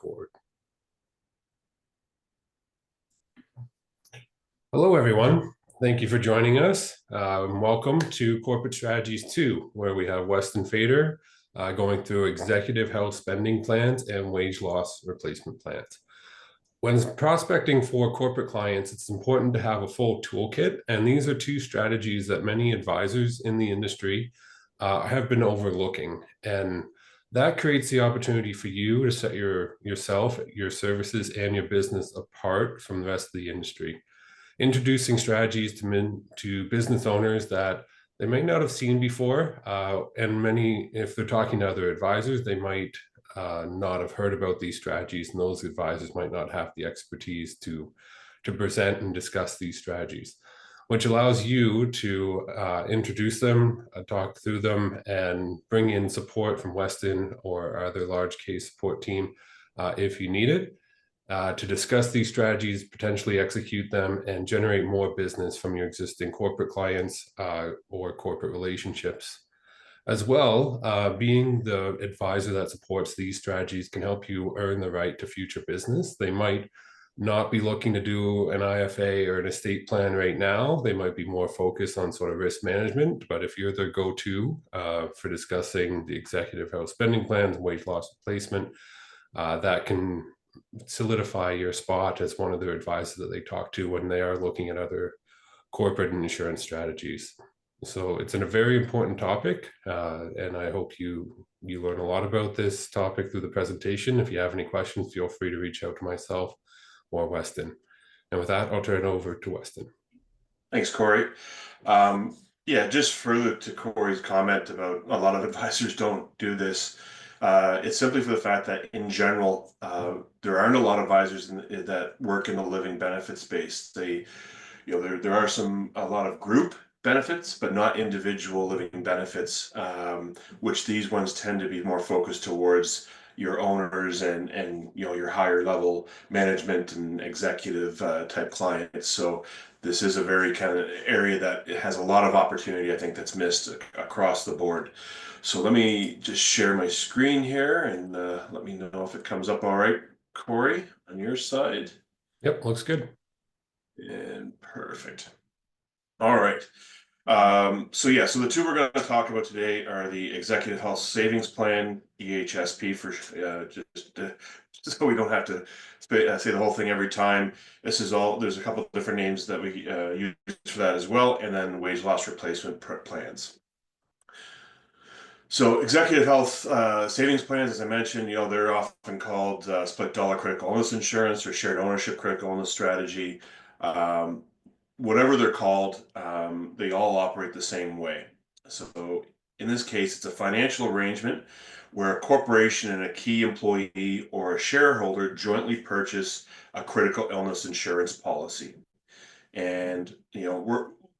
forward. Hello, everyone. Thank you for joining us. Welcome to Corporate Strategies 2, where we have Weston Fader going through executive health spending plans and wage loss replacement plans. When prospecting for corporate clients, it's important to have a full toolkit, and these are two strategies that many advisors in the industry have been overlooking. And that creates the opportunity for you to set yourself, your services, and your business apart from the rest of the industry. Introducing strategies to business owners that they might not have seen before, and many, if they're talking to other advisors, they might not have heard about these strategies, and those advisors might not have the expertise to present and discuss these strategies, which allows you to introduce them, talk through them, and bring in support from Weston or other large case support team if you need it, to discuss these strategies, potentially execute them, and generate more business from your existing corporate clients or corporate relationships. As well, being the advisor that supports these strategies can help you earn the right to future business. They might not be looking to do an IFA or an estate plan right now. They might be more focused on sort of risk management, but if you're their go-to for discussing the executive health spending plans, wage loss replacement, that can solidify your spot as one of their advisors that they talk to when they are looking at other corporate and insurance strategies. So it's a very important topic, and I hope you learn a lot about this topic through the presentation. If you have any questions, feel free to reach out to myself or Weston. And with that, I'll turn it over to Weston. Thanks, Corey. Yeah, just further to Corey's comment about a lot of advisors don't do this. It's simply for the fact that in general, there aren't a lot of advisors that work in the living benefit space. There are a lot of group benefits, but not individual living benefits, which these ones tend to be more focused towards your owners and your higher level management and executive type clients. So this is a very kind of area that has a lot of opportunity, I think, that's missed across the board. So let me just share my screen here and let me know if it comes up all right, Corey, on your side. Yep, looks good. And perfect. All right. So the two we're going to talk about today are the Executive Health Savings Plan, EHSP, for just so we don't have to say the whole thing every time. This is all. There's a couple of different names that we use for that as well, and then wage loss replacement plans. So executive health savings plans, as I mentioned, they're often called split dollar critical illness insurance or shared ownership critical illness strategy. Whatever they're called, they all operate the same way. So in this case, it's a financial arrangement where a corporation and a key employee or a shareholder jointly purchase a critical illness insurance policy. And,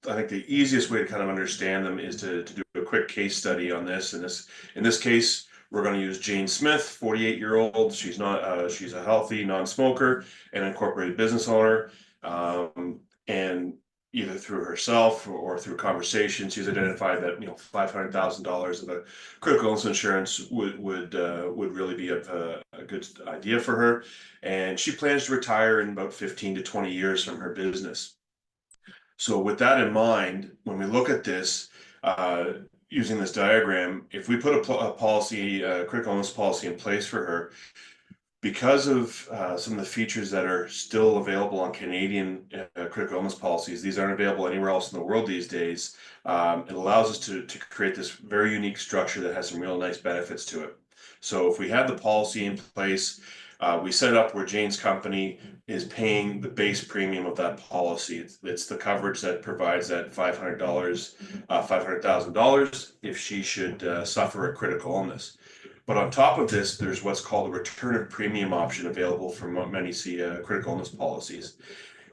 I think the easiest way to kind of understand them is to do a quick case study on this. In this case, we're going to use Jane Smith, 48-year-old. She's a healthy non-smoker and incorporated business owner. And either through herself or through conversation, she's identified that $500,000 of a critical illness insurance would really be a good idea for her, and she plans to retire in about 15 to 20 years from her business. So with that in mind, when we look at this, using this diagram, if we put a critical illness policy in place for her, because of some of the features that are still available on Canadian critical illness policies, these aren't available anywhere else in the world these days. It allows us to create this very unique structure that has some real nice benefits to it. So if we have the policy in place, we set it up where Jane's company is paying the base premium of that policy. It's the coverage that provides that $500,000 if she should suffer a critical illness. But on top of this, there's what's called a return of premium option available for many critical illness policies.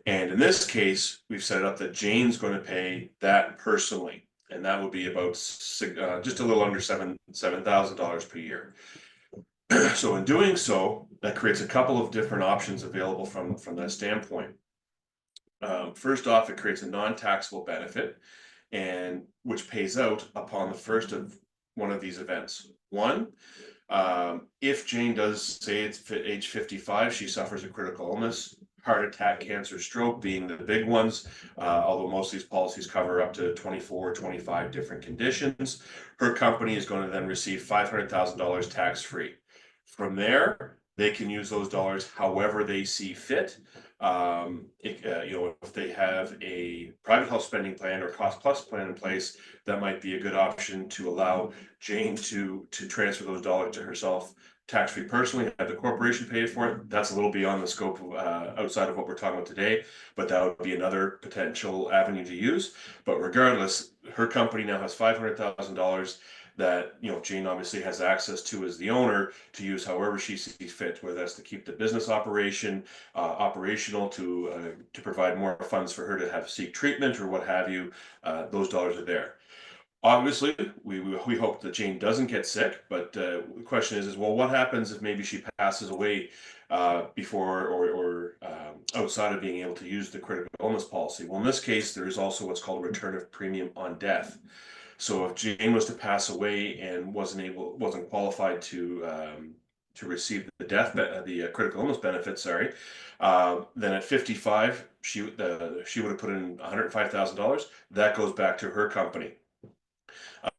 And in this case, we've set it up that Jane's going to pay that personally, and that would be about just a little under $7,000 per year. So in doing so, that creates a couple of different options available from that standpoint. First off, it creates a non-taxable benefit, and which pays out upon the first of one of these events. One, If Jane does say it's age 55, she suffers a critical illness, heart attack, cancer, stroke being the big ones, although most of these policies cover up to 24, 25 different conditions. Her company is going to then receive $500,000 tax-free. From there, they can use those dollars however they see fit. If they have a private health spending plan or cost plus plan in place, that might be a good option to allow Jane to transfer those dollars to herself tax-free personally, have the corporation pay for it. That's a little beyond the scope of outside of what we're talking about today, but that would be another potential avenue to use. But regardless, her company now has $500,000 that Jane obviously has access to as the owner to use however she sees fit, whether that's to keep the business operation operational, to provide more funds for her to have seek treatment or what have you. Those dollars are there. Obviously, we hope that Jane doesn't get sick, but the question is well, what happens if maybe she passes away before or outside of being able to use the critical illness policy? Well, in this case, there is also what's called a return of premium on death. So if Jane was to pass away and wasn't qualified to receive the critical illness benefit, sorry, then at 55, she would have put in $105,000. That goes back to her company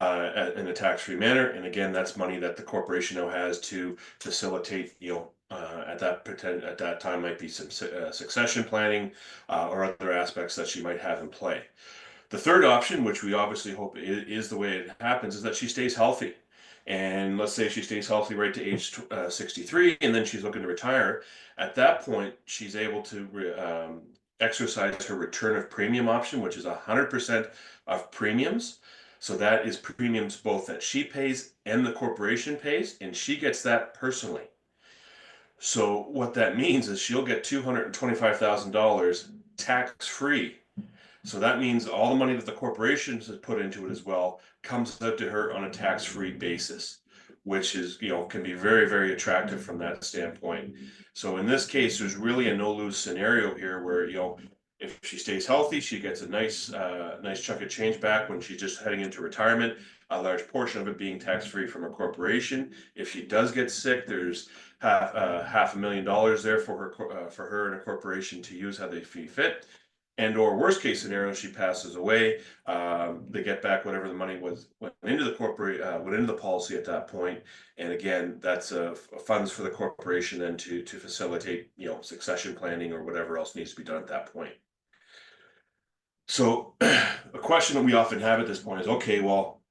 in a tax-free manner. And again, that's money that the corporation now has to facilitate, at that time might be some succession planning or other aspects that she might have in play. The third option, which we obviously hope is the way it happens, is that she stays healthy. And let's say she stays healthy right to age 63, and then she's looking to retire. At that point, she's able to exercise her return of premium option, which is 100% of premiums. So that is premiums both that she pays and the corporation pays, and she gets that personally. So what that means is she'll get $225,000 tax-free. So that means all the money that the corporations has put into it as well comes out to her on a tax-free basis, which is, can be very, very attractive from that standpoint. So in this case, there's really a no-lose scenario here where, if she stays healthy, she gets a nice chunk of change back when she's just heading into retirement, a large portion of it being tax-free from a corporation. If she does get sick, there's $500,000 there for her and a corporation to use how they see fit. And or worst case scenario, she passes away. They get back whatever the money went into the policy at that point. And again, that's funds for the corporation then to facilitate succession planning or whatever else needs to be done at that point. So a question that we often have at this point is, okay, well,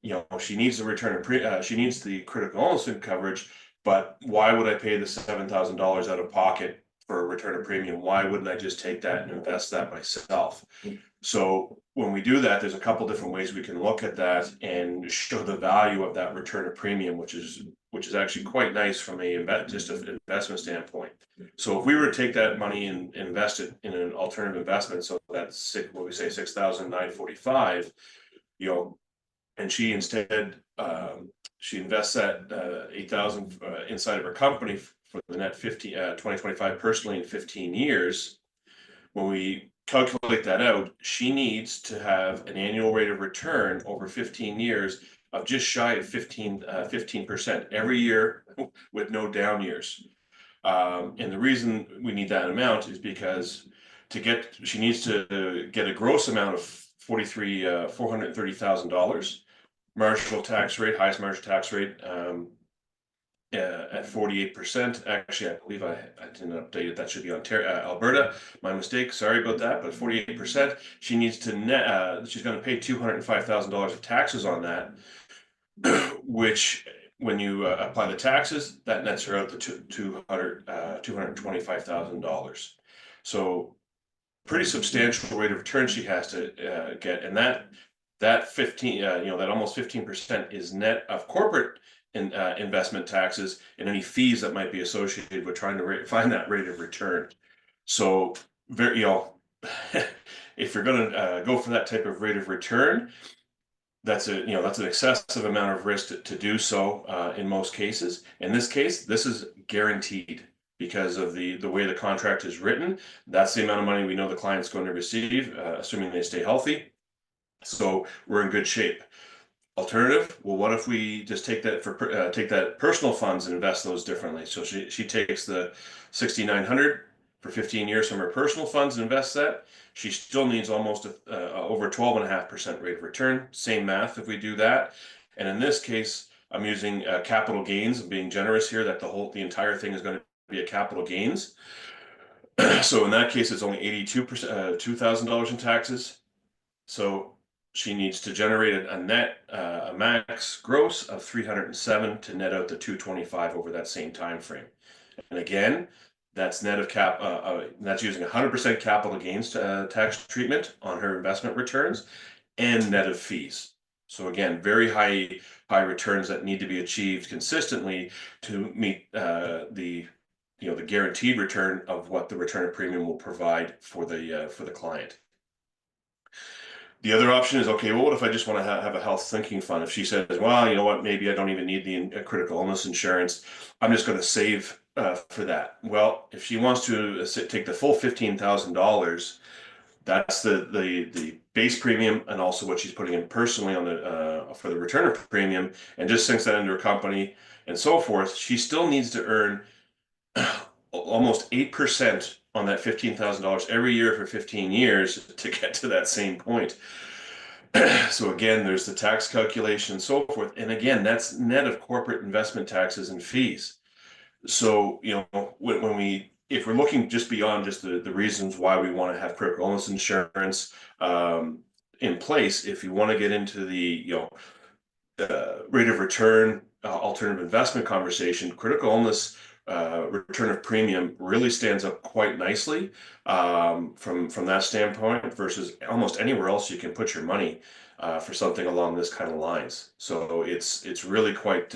she needs the she needs the critical illness coverage, but why would I pay the $7,000 out of pocket for a return of premium? Why wouldn't I just take that and invest that myself? So when we do that, there's a couple different ways we can look at that and show the value of that return of premium, which is actually quite nice from just an investment standpoint. So if we were to take that money and invest it in an alternative investment, so that's what we say $6,945, and she instead she invests that $8,000 inside of her company for the net 2025 personally in 15 years. When we calculate that out, she needs to have an annual rate of return over 15 years of just shy of 15% every year with no down years. And the reason we need that amount is because she needs to get a gross amount of $430,000. Marginal tax rate, highest marginal tax rate at 48%. Actually, I believe I didn't update it. That should be Ontario, Alberta. My mistake. Sorry about that. But 48%. She needs to net. She's going to pay $205,000 of taxes on that, which, when you apply the taxes, that nets her out to $225,000. So pretty substantial rate of return she has to get, and that 15, that almost 15% is net of corporate investment taxes and any fees that might be associated with trying to find that rate of return. So very, if you're going to go for that type of rate of return, that's an excessive amount of risk to do so in most cases. In this case, this is guaranteed because of the way the contract is written. That's the amount of money we know the client's going to receive, assuming they stay healthy. So we're in good shape. Alternative, well, what if we just take that personal funds and invest those differently? So she takes the 6,900 for 15 years from her personal funds and invests that. She still needs almost over 12.5% rate of return. Same math if we do that. And in this case, I'm using capital gains. I'm being generous here that the entire thing is going to be a capital gains. So in that case, it's only 82%, $2,000 in taxes. So she needs to generate a max gross of 307 to net out the 225 over that same time frame. And again, that's net of that's using 100% capital gains tax treatment on her investment returns and net of fees. So again, very high returns that need to be achieved consistently to meet the guaranteed return of what the return of premium will provide for the client. The other option is, okay, well, what if I just want to have a health thinking fund? If she says, well, you know what, maybe I don't even need the critical illness insurance, I'm just going to save for that. Well, if she wants to take the full $15,000, that's the base premium and also what she's putting in personally on the for the return of premium, and just sinks that into her company and so forth. She still needs to earn almost 8% on that $15,000 every year for 15 years to get to that same point. So again, there's the tax calculation and so forth. And again, that's net of corporate investment taxes and fees. So, if we're looking just beyond just the reasons why we want to have critical illness insurance in place, if you want to get into the, rate of return, alternative investment conversation, critical illness return of premium really stands up quite nicely from that standpoint versus almost anywhere else you can put your money for something along this kind of lines. So it's really quite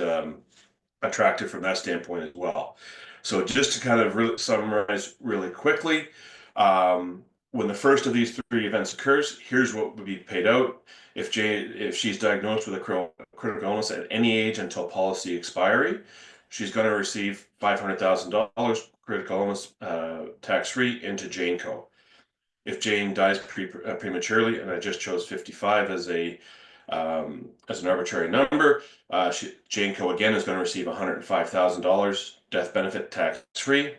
attractive from that standpoint as well. So just to kind of really summarize really quickly, when the first of these three events occurs, here's what would be paid out. If she's diagnosed with a critical illness at any age until policy expiry, she's going to receive $500,000 critical illness tax-free into Jane Co. If Jane dies prematurely, and I just chose 55 as an arbitrary number, Jane Co. again is going to receive $105,000 death benefit tax-free.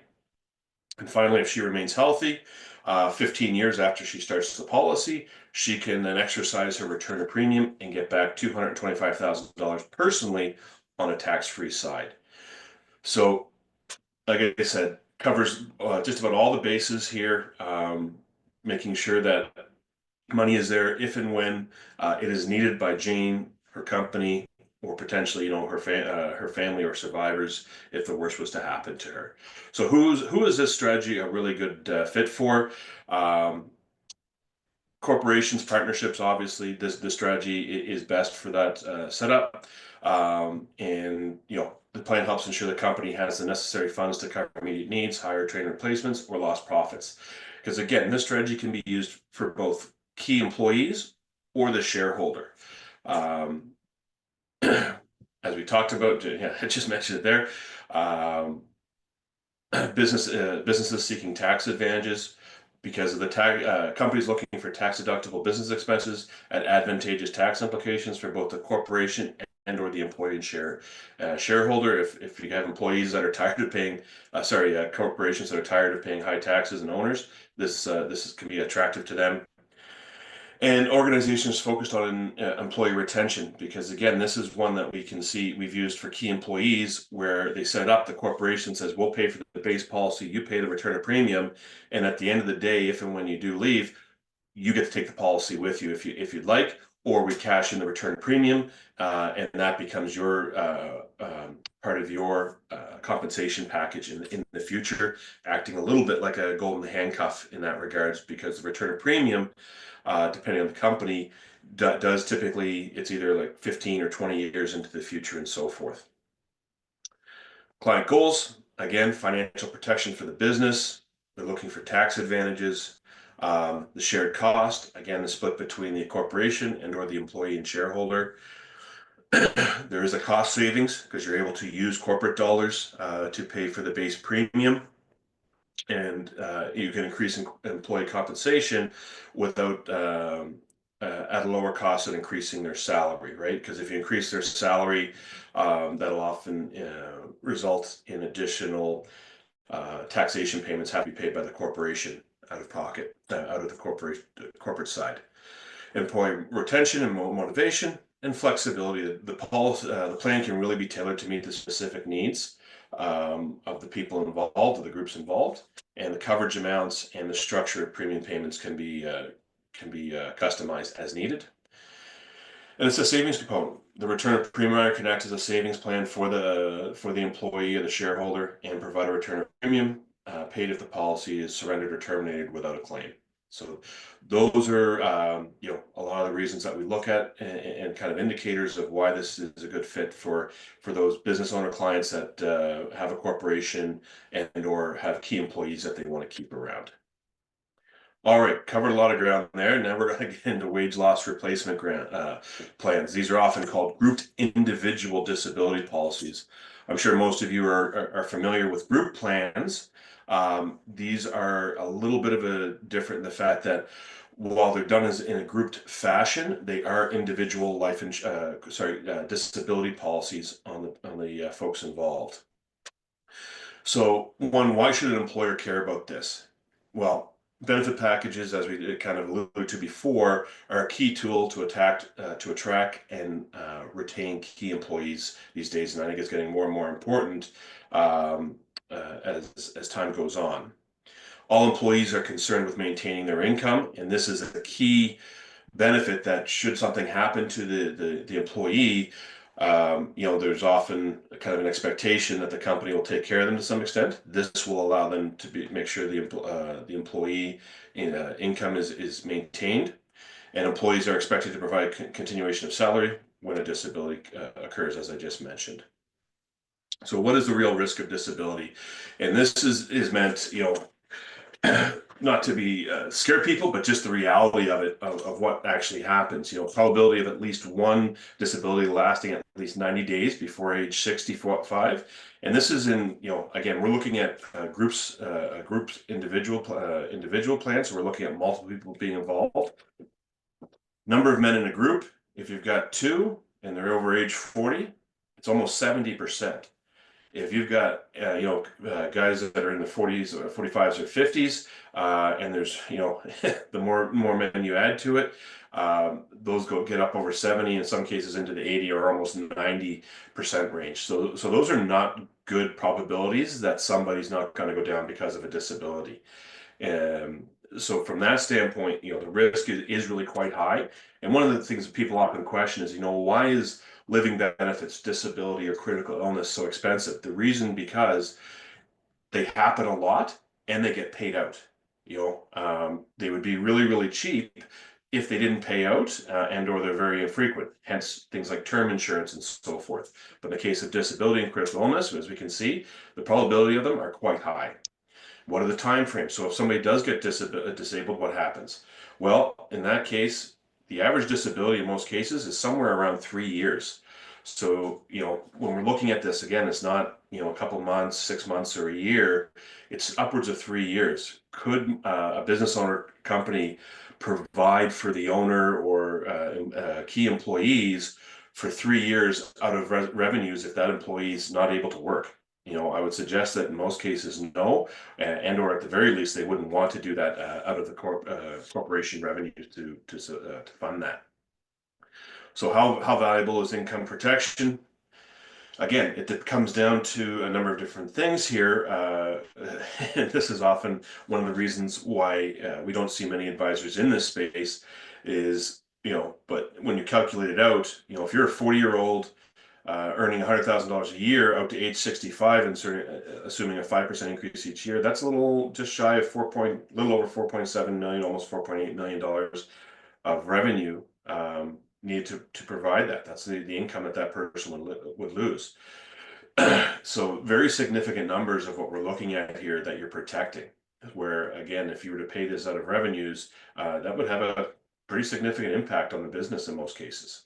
And finally, if she remains healthy, 15 years after she starts the policy, she can then exercise her return of premium and get back $225,000 personally on a tax-free side. So, like I said, covers just about all the bases here, making sure that money is there if and when it is needed by Jane, her company, or potentially, her family or survivors if the worst was to happen to her. So who is this strategy a really good fit for? Corporations, partnerships, obviously, this strategy is best for that setup. And the plan helps ensure the company has the necessary funds to cover immediate needs, hire, train replacements, or lost profits. Because again, this strategy can be used for both key employees or the shareholder. As we talked about, I just mentioned it there. Businesses seeking tax advantages because of the companies looking for tax deductible business expenses at advantageous tax implications for both the corporation and or the employee and shareholder. If you have employees that are tired of paying, corporations that are tired of paying high taxes and owners, this can be attractive to them. And organizations focused on employee retention, because again, this is one that we can see we've used for key employees where they set up, the corporation says, we'll pay for the base policy, you pay the return of premium. And at the end of the day, if and when you do leave, you get to take the policy with you if you'd like, or we cash in the return of premium, and that becomes your part of your compensation package in the future, acting a little bit like a golden handcuff in that regards, because the return of premium, depending on the company, does typically, it's either like 15 or 20 years into the future and so forth. Client goals, again, financial protection for the business. They're looking for tax advantages. The shared cost, again, the split between the corporation and or the employee and shareholder. There is a cost savings because you're able to use corporate dollars to pay for the base premium, and you can increase employee compensation without at a lower cost than increasing their salary, right? Because if you increase their salary, that'll often result in additional taxation payments have to be paid by the corporation out of pocket, out of the corporate side. Employee retention and motivation and flexibility. The plan can really be tailored to meet the specific needs of the people involved, of the groups involved, and the coverage amounts and the structure of premium payments can be customized as needed. And it's a savings component. The return of premium can act as a savings plan for the employee or the shareholder and provide a return of premium paid if the policy is surrendered or terminated without a claim. So those are a lot of the reasons that we look at and kind of indicators of why this is a good fit for those business owner clients that have a corporation and or have key employees that they want to keep around. All right, covered a lot of ground there. Now we're going to get into wage loss replacement plans. These are often called grouped individual disability policies. I'm sure most of you are familiar with group plans. These are a little bit of a different in the fact that while they're done as in a grouped fashion, they are individual disability policies on the folks involved. So one, why should an employer care about this? Well, benefit packages, as we kind of alluded to before, are a key tool to attract and retain key employees these days, and I think it's getting more and more important as time goes on. All employees are concerned with maintaining their income, and this is a key benefit that should something happen to the employee, there's often kind of an expectation that the company will take care of them to some extent. This will allow them to make sure the employee income is maintained, and employees are expected to provide continuation of salary when a disability occurs, as I just mentioned. So what is the real risk of disability? And this is meant, not to be scare people, but just the reality of it, of what actually happens. Probability of at least one disability lasting at least 90 days before age 65. And this is again, we're looking at groups, individual plans. So we're looking at multiple people being involved. Number of men in a group, if you've got two and they're over age 40, it's almost 70%. If you've got guys that are in the 40s or 45s or 50s, and there's the more men you add to it, those get up over 70, in some cases into the 80 or almost 90% range. So those are not good probabilities that somebody's not going to go down because of a disability. And so from that standpoint, the risk is really quite high. And one of the things that people often question is, why is living benefits, disability, or critical illness so expensive? The reason because they happen a lot and they get paid out. They would be really, really cheap if they didn't pay out and or they're very infrequent, hence things like term insurance and so forth. But in the case of disability and critical illness, as we can see, the probability of them are quite high. What are the time frames? So if somebody does get disabled, what happens? Well, in that case, the average disability in most cases is somewhere around 3 years. So, when we're looking at this, again, it's not, a couple months, 6 months, or a year. It's upwards of 3 years. Could a business owner company provide for the owner or key employees for 3 years out of revenues if that employee is not able to work? I would suggest that in most cases, no, and or at the very least, they wouldn't want to do that out of the corporation revenue to fund that. So how valuable is income protection? Again, it comes down to a number of different things here. And this is often one of the reasons why we don't see many advisors in this space is, but when you calculate it out, if you're a 40-year-old earning $100,000 a year out to age 65 and assuming a 5% increase each year, that's a little just shy of little over 4.7 million, almost $4.8 million of revenue needed to provide that. That's the income that person would lose. So very significant numbers of what we're looking at here that you're protecting, where again, if you were to pay this out of revenues, that would have a pretty significant impact on the business in most cases.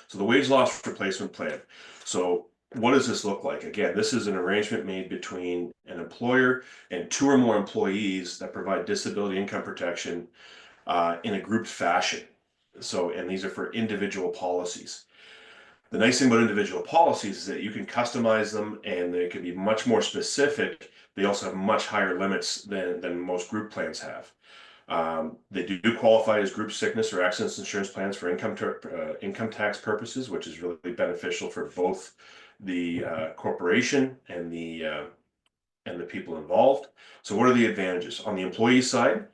So the wage loss replacement plan. So what does this look like? Again, this is an arrangement made between an employer and two or more employees that provide disability income protection in a grouped fashion. So, and these are for individual policies. The nice thing about individual policies is that you can customize them and they can be much more specific. They also have much higher limits than most group plans have. They do qualify as group sickness or accident insurance plans for income tax purposes, which is really beneficial for both the corporation and the people involved. So what are the advantages? On the employee side,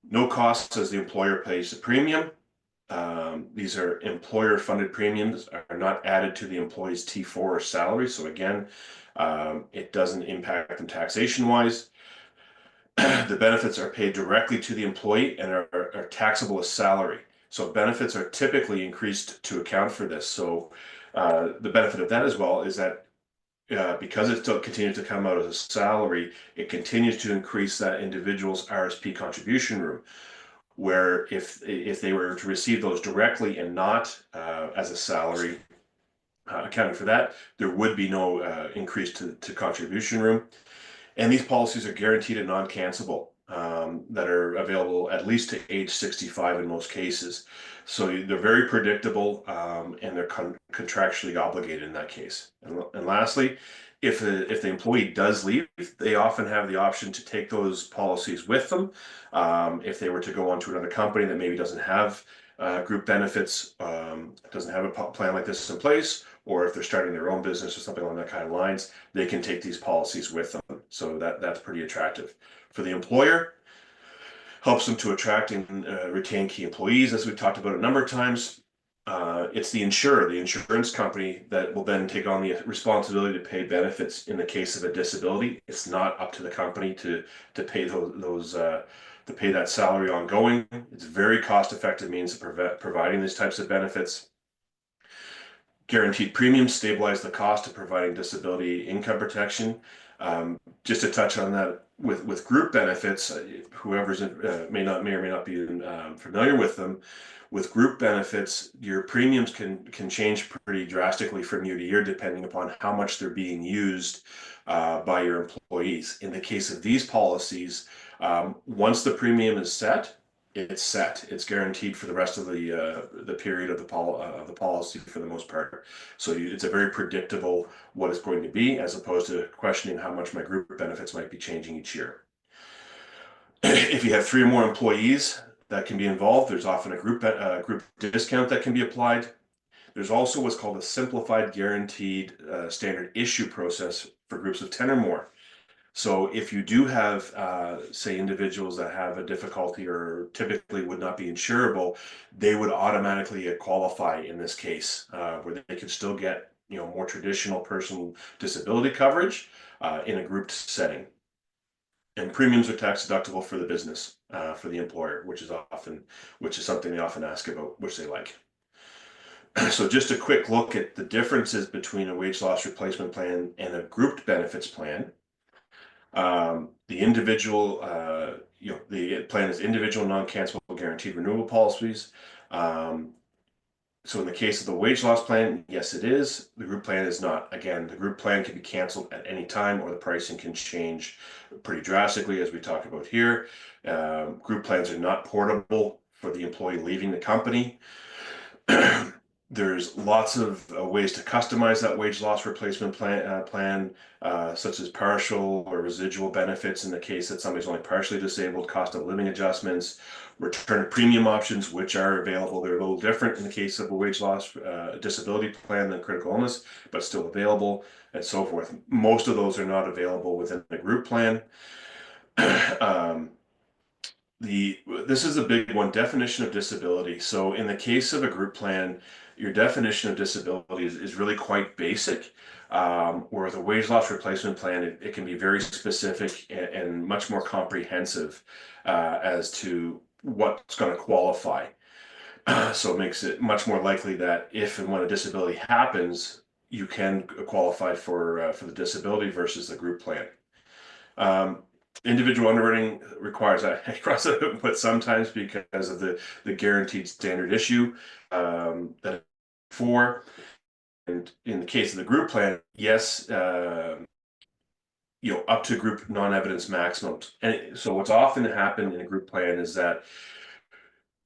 no cost as the employer pays the premium. These are employer-funded premiums, are not added to the employee's T4 or salary. So again, it doesn't impact them taxation-wise. The benefits are paid directly to the employee and are taxable as salary. So benefits are typically increased to account for this. So the benefit of that as well is that because it still continues to come out as a salary, it continues to increase that individual's RSP contribution room. Where if they were to receive those directly and not as a salary, accounting for that, there would be no increase to contribution room. And these policies are guaranteed and non-cancelable, that are available at least to age 65 in most cases. So they're very predictable, and they're contractually obligated in that case. And lastly, if the employee does leave, they often have the option to take those policies with them. If they were to go on to another company that maybe doesn't have group benefits, doesn't have a plan like this in place, or if they're starting their own business or something along that kind of lines, they can take these policies with them. So that's pretty attractive. For the employer, helps them to attract and retain key employees, as we've talked about a number of times. It's the insurer, the insurance company, that will then take on the responsibility to pay benefits in the case of a disability. It's not up to the company to pay those to pay that salary ongoing. It's very cost-effective means of providing these types of benefits. Guaranteed premiums stabilize the cost of providing disability income protection. Just to touch on that, with group benefits, whoever's may or may not be familiar with them. With group benefits, your premiums can change pretty drastically from year to year, depending upon how much they're being used by your employees. In the case of these policies, once the premium is set, it's set. It's guaranteed for the rest of the period of the policy for the most part. So it's a very predictable what it's going to be, as opposed to questioning how much my group benefits might be changing each year. If you have 3 or more employees that can be involved, there's often a group discount that can be applied. There's also what's called a simplified guaranteed standard issue process for groups of 10 or more. So if you do have, say, individuals that have a difficulty or typically would not be insurable, they would automatically qualify in this case, where they could still get, more traditional personal disability coverage in a grouped setting. And premiums are tax deductible for the business, for the employer, which is something they often ask about, which they like. So just a quick look at the differences between a wage loss replacement plan and a grouped benefits plan. The individual, the plan is individual non-cancelable guaranteed renewable policies. So in the case of the wage loss plan, yes, it is. The group plan is not. Again, the group plan can be canceled at any time, or the pricing can change pretty drastically, as we talked about here. Group plans are not portable for the employee leaving the company. There's lots of ways to customize that wage loss replacement plan, such as partial or residual benefits in the case that somebody's only partially disabled, cost of living adjustments, return to premium options, which are available. They're a little different in the case of a wage loss disability plan than critical illness, but still available, and so forth. Most of those are not available within the group plan. This is a big one, definition of disability. So in the case of a group plan, your definition of disability is really quite basic. Where the wage loss replacement plan, it can be very specific and much more comprehensive as to what's going to qualify. So it makes it much more likely that if and when a disability happens, you can qualify for the disability versus the group plan. Individual underwriting requires that cross it, but sometimes because of the guaranteed standard issue that for. And in the case of the group plan, yes, up to group non-evidence maximums. And so what's often happened in a group plan is that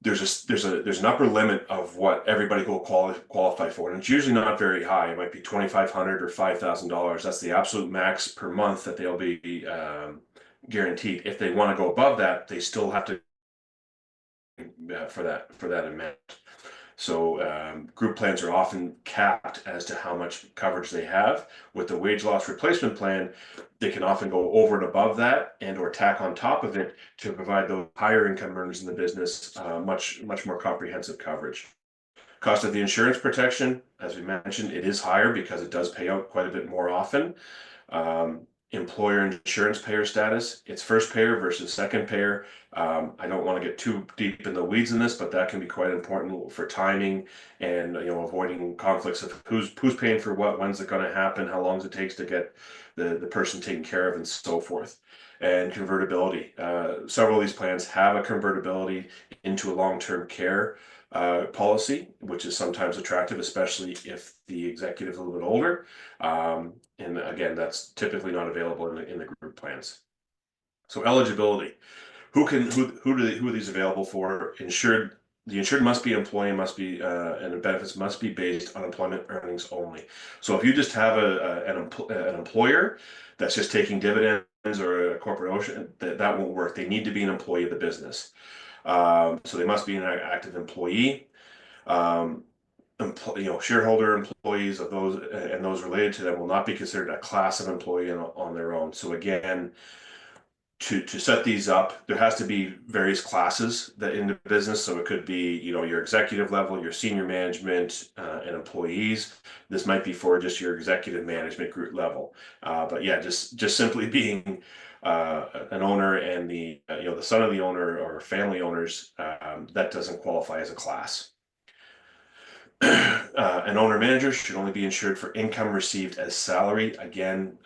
there's an upper limit of what everybody will qualify for, and it's usually not very high. It might be $2,500 or $5,000. That's the absolute max per month that they'll be guaranteed. If they want to go above that, they still have to for that amount. So group plans are often capped as to how much coverage they have. With the wage loss replacement plan, they can often go over and above that and or tack on top of it to provide those higher income earners in the business much more comprehensive coverage. Cost of the insurance protection, as we mentioned, it is higher because it does pay out quite a bit more often. Employer insurance payer status, it's first payer versus second payer. I don't want to get too deep in the weeds in this, but that can be quite important for timing and avoiding conflicts of who's paying for what, when's it going to happen, how long it takes to get the person taken care of, and so forth. And convertibility. Several of these plans have a convertibility into a long-term care policy, which is sometimes attractive, especially if the executive is a little bit older. And again, that's typically not available in the group plans. So eligibility, who are these available for? Insured. The insured must be an employee, and the benefits must be based on employment earnings only. So if you just have an employer that's just taking dividends or a corporation, that won't work. They need to be an employee of the business. So they must be an active employee. Shareholder employees of those and those related to them will not be considered a class of employee on their own. So again, to set these up, there has to be various classes that in the business. So it could be, your executive level, your senior management, and employees. This might be for just your executive management group level. But yeah, just simply being an owner and the son of the owner or family owners, that doesn't qualify as a class. An owner manager should only be insured for income received as salary. Again,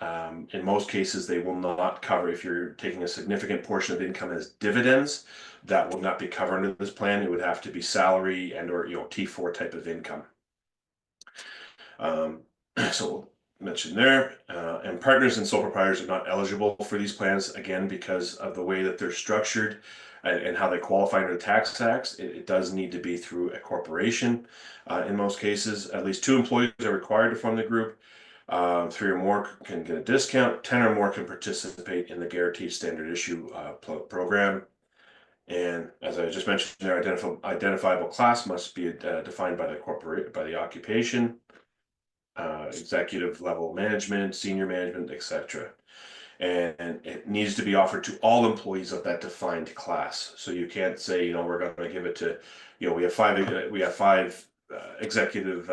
in most cases, they will not cover if you're taking a significant portion of income as dividends. That will not be covered under this plan. It would have to be salary and or T4 type of income. So we'll mention there. And partners and sole proprietors are not eligible for these plans, again, because of the way that they're structured and how they qualify under the tax acts. It does need to be through a corporation. In most cases, at least 2 employees are required to form the group. 3 or more can get a discount. 10 or more can participate in the guaranteed standard issue program. And as I just mentioned, their identifiable class must be defined by the occupation, executive level management, senior management, etc. And it needs to be offered to all employees of that defined class. So you can't say, we're going to give it to, we have five executive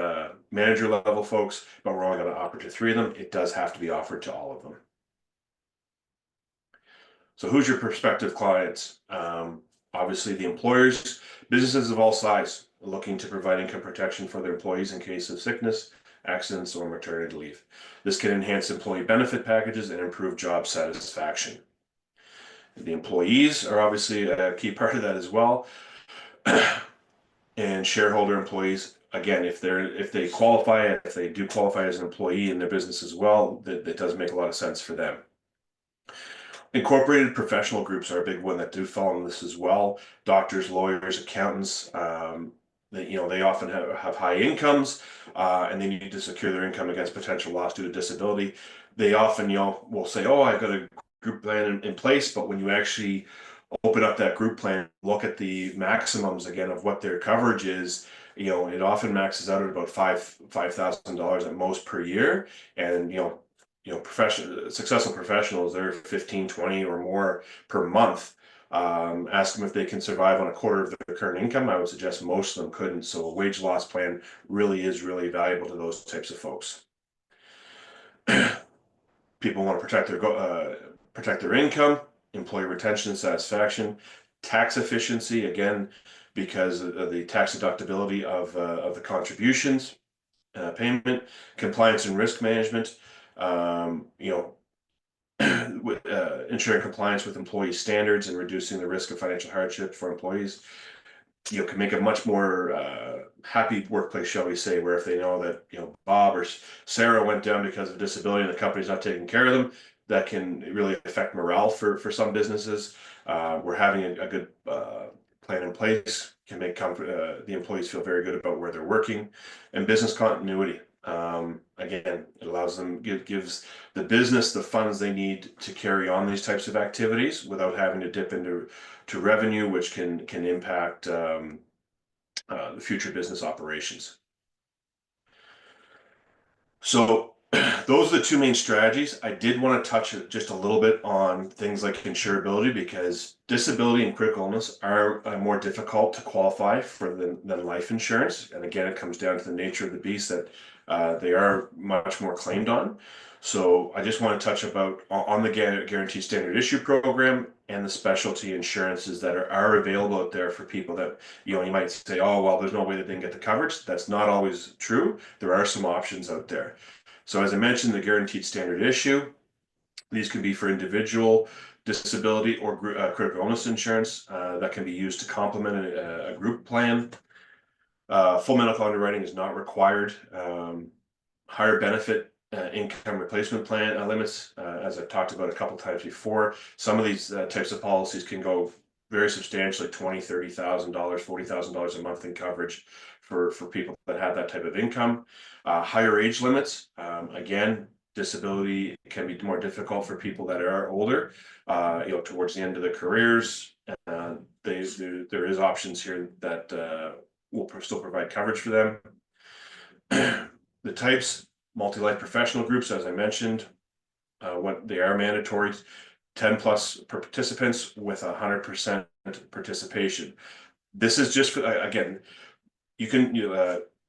manager level folks, but we're only going to offer to 3 of them. It does have to be offered to all of them. So who's your prospective clients? Obviously the employers, businesses of all size looking to provide income protection for their employees in case of sickness, accidents, or maternity leave. This can enhance employee benefit packages and improve job satisfaction. The employees are obviously a key part of that as well. And shareholder employees, again, if they do qualify as an employee in their business as well, that does make a lot of sense for them. Incorporated professional groups are a big one that do fall in this as well. Doctors, lawyers, accountants, they often have high incomes and they need to secure their income against potential loss due to disability. They often, will say, oh, I've got a group plan in place, but when you actually open up that group plan, look at the maximums again of what their coverage is, it often maxes out at about $5,000 at most per year. And, successful professionals, they're 15, 20 or more per month. Ask them if they can survive on a quarter of their current income. I would suggest most of them couldn't. So a wage loss plan is really valuable to those types of folks. People want to protect their income, employee retention and satisfaction, tax efficiency, again, because of the tax deductibility of the contributions, payment, compliance and risk management, with ensuring compliance with employee standards and reducing the risk of financial hardship for employees, can make a much more happy workplace, shall we say, where if they know that, Bob or Sarah went down because of disability and the company's not taking care of them, that can really affect morale for some businesses. We're having a good plan in place can make the employees feel very good about where they're working, and business continuity. Again, it allows them, gives the business the funds they need to carry on these types of activities without having to dip into revenue, which can impact the future business operations. So those are the two main strategies. I did want to touch just a little bit on things like insurability, because disability and critical illness are more difficult to qualify for than life insurance. And again, it comes down to the nature of the beast that they are much more claimed on. So I just want to touch about on the guaranteed standard issue program and the specialty insurances that are available out there for people that, you might say, oh, well, there's no way that they can get the coverage. That's not always true. There are some options out there. So as I mentioned, the guaranteed standard issue, these can be for individual disability or critical illness insurance that can be used to complement a group plan. Full medical underwriting is not required. Higher benefit income replacement plan limits, as I've talked about a couple times before. Some of these types of policies can go very substantially, $20,000, $30,000, $40,000 a month in coverage for people that have that type of income. Higher age limits, again, disability can be more difficult for people that are older, towards the end of their careers. There is options here that will still provide coverage for them. The types, multi-life professional groups, as I mentioned, what they are mandatory, 10 plus per participants with 100% participation. This is just for, again, you can,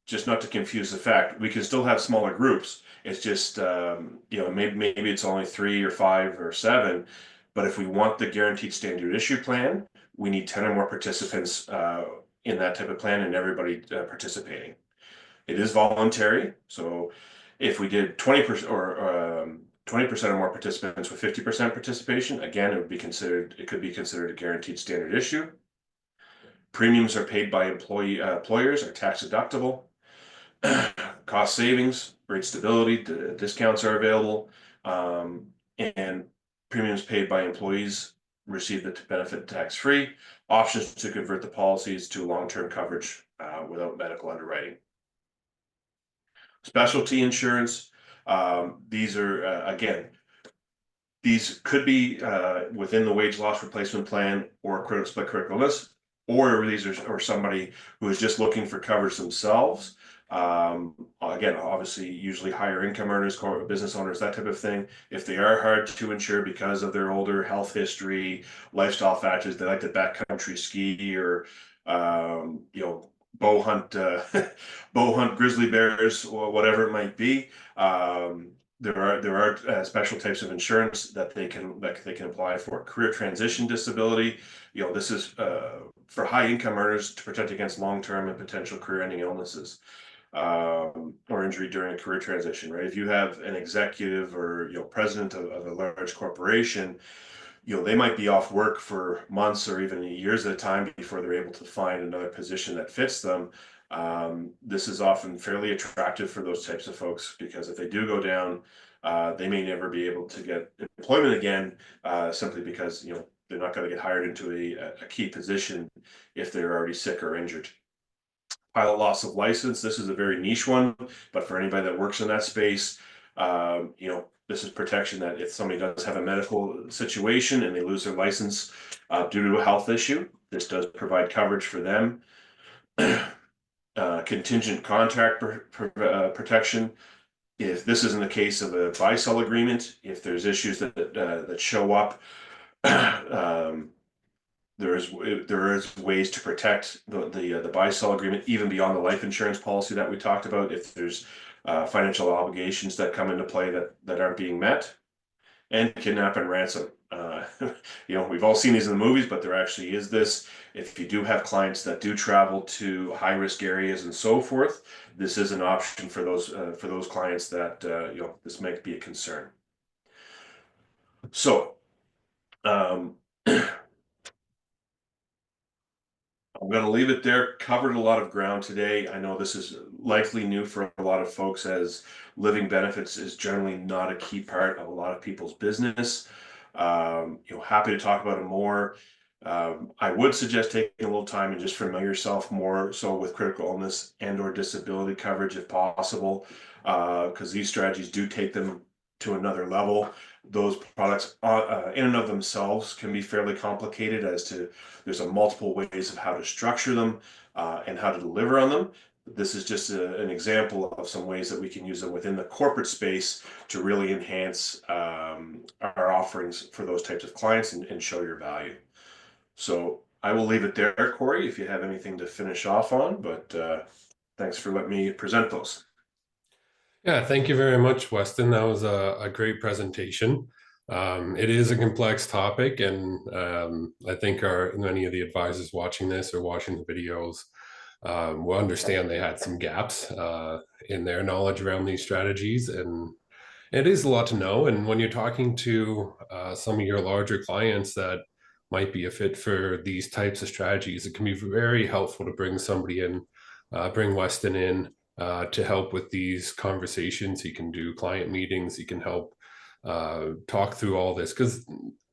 just not to confuse the fact, we can still have smaller groups. It's just, maybe it's only 3 or 5 or 7, but if we want the guaranteed standard issue plan, we need 10 or more participants in that type of plan, and everybody participating. It is voluntary, so if we did 20% or 20% or more participants with 50% participation, again, it could be considered a guaranteed standard issue. Premiums are paid by employers, are tax deductible. Cost savings, rate stability, discounts are available, and premiums paid by employees receive the benefit tax-free. Options to convert the policies to long-term coverage without medical underwriting. Specialty insurance, these are, again, these could be within the wage loss replacement plan or critical illness, or these are somebody who is just looking for coverage themselves. Again, obviously, usually higher income earners, business owners, that type of thing. If they are hard to insure because of their older health history, lifestyle factors, they like to backcountry ski or, bow hunt grizzly bears or whatever it might be. There are special types of insurance that they can apply for. Career transition disability, this is for high income earners to protect against long-term and potential career-ending illnesses or injury during a career transition. Right? If you have an executive or president of a large corporation, they might be off work for months or even years at a time before they're able to find another position that fits them. This is often fairly attractive for those types of folks, because if they do go down, they may never be able to get employment again, simply because they're not going to get hired into a key position if they're already sick or injured. Pilot loss of license, this is a very niche one, but for anybody that works in that space, this is protection that if somebody does have a medical situation and they lose their license due to a health issue, this does provide coverage for them. Contingent contract protection. If this isn't the case of a buy-sell agreement, if there's issues that show up, there is ways to protect the buy-sell agreement even beyond the life insurance policy that we talked about. If there's financial obligations that come into play that aren't being met, and kidnap and ransom. We've all seen these in the movies, but there actually is this. If you do have clients that do travel to high-risk areas and so forth, this is an option for those clients that this might be a concern. So, I'm going to leave it there. Covered a lot of ground today. I know this is likely new for a lot of folks, as living benefits is generally not a key part of a lot of people's business. Happy to talk about it more. I would suggest taking a little time and just familiar yourself more so with critical illness and or disability coverage if possible, because these strategies do take them to another level. Those products in and of themselves can be fairly complicated as to there's a multiple ways of how to structure them and how to deliver on them. This is just an example of some ways that we can use them within the corporate space to really enhance our offerings for those types of clients and show your value. So I will leave it there, Corey, if you have anything to finish off on, but thanks for letting me present those. Yeah, thank you very much, Weston. That was a great presentation. It is a complex topic, and I think many of the advisors watching this or watching the videos will understand they had some gaps in their knowledge around these strategies, and it is a lot to know. And when you're talking to some of your larger clients that might be a fit for these types of strategies, it can be very helpful to bring somebody in, bring Weston in to help with these conversations. He can do client meetings. He can help talk through all this because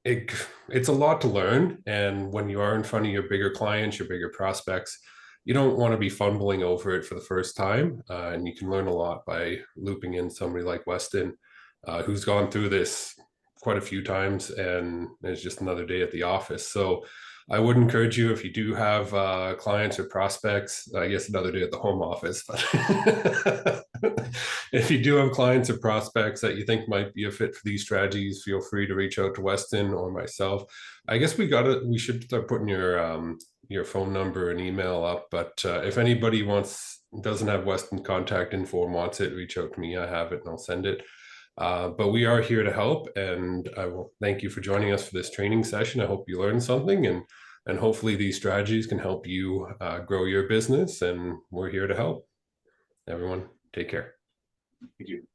it's a lot to learn. And when you are in front of your bigger clients, your bigger prospects, you don't want to be fumbling over it for the first time. And you can learn a lot by looping in somebody like Weston, who's gone through this quite a few times and it's just another day at the office. So I would encourage you, if you do have clients or prospects, I guess another day at the home office, but if you do have clients or prospects that you think might be a fit for these strategies, feel free to reach out to Weston or myself. I guess we should start putting your phone number and email up, but if anybody doesn't have Weston contact info and wants it, reach out to me. I have it and I'll send it. But we are here to help, and I will thank you for joining us for this training session. I hope you learned something, and hopefully these strategies can help you grow your business, and we're here to help. Everyone, take care. Thank you.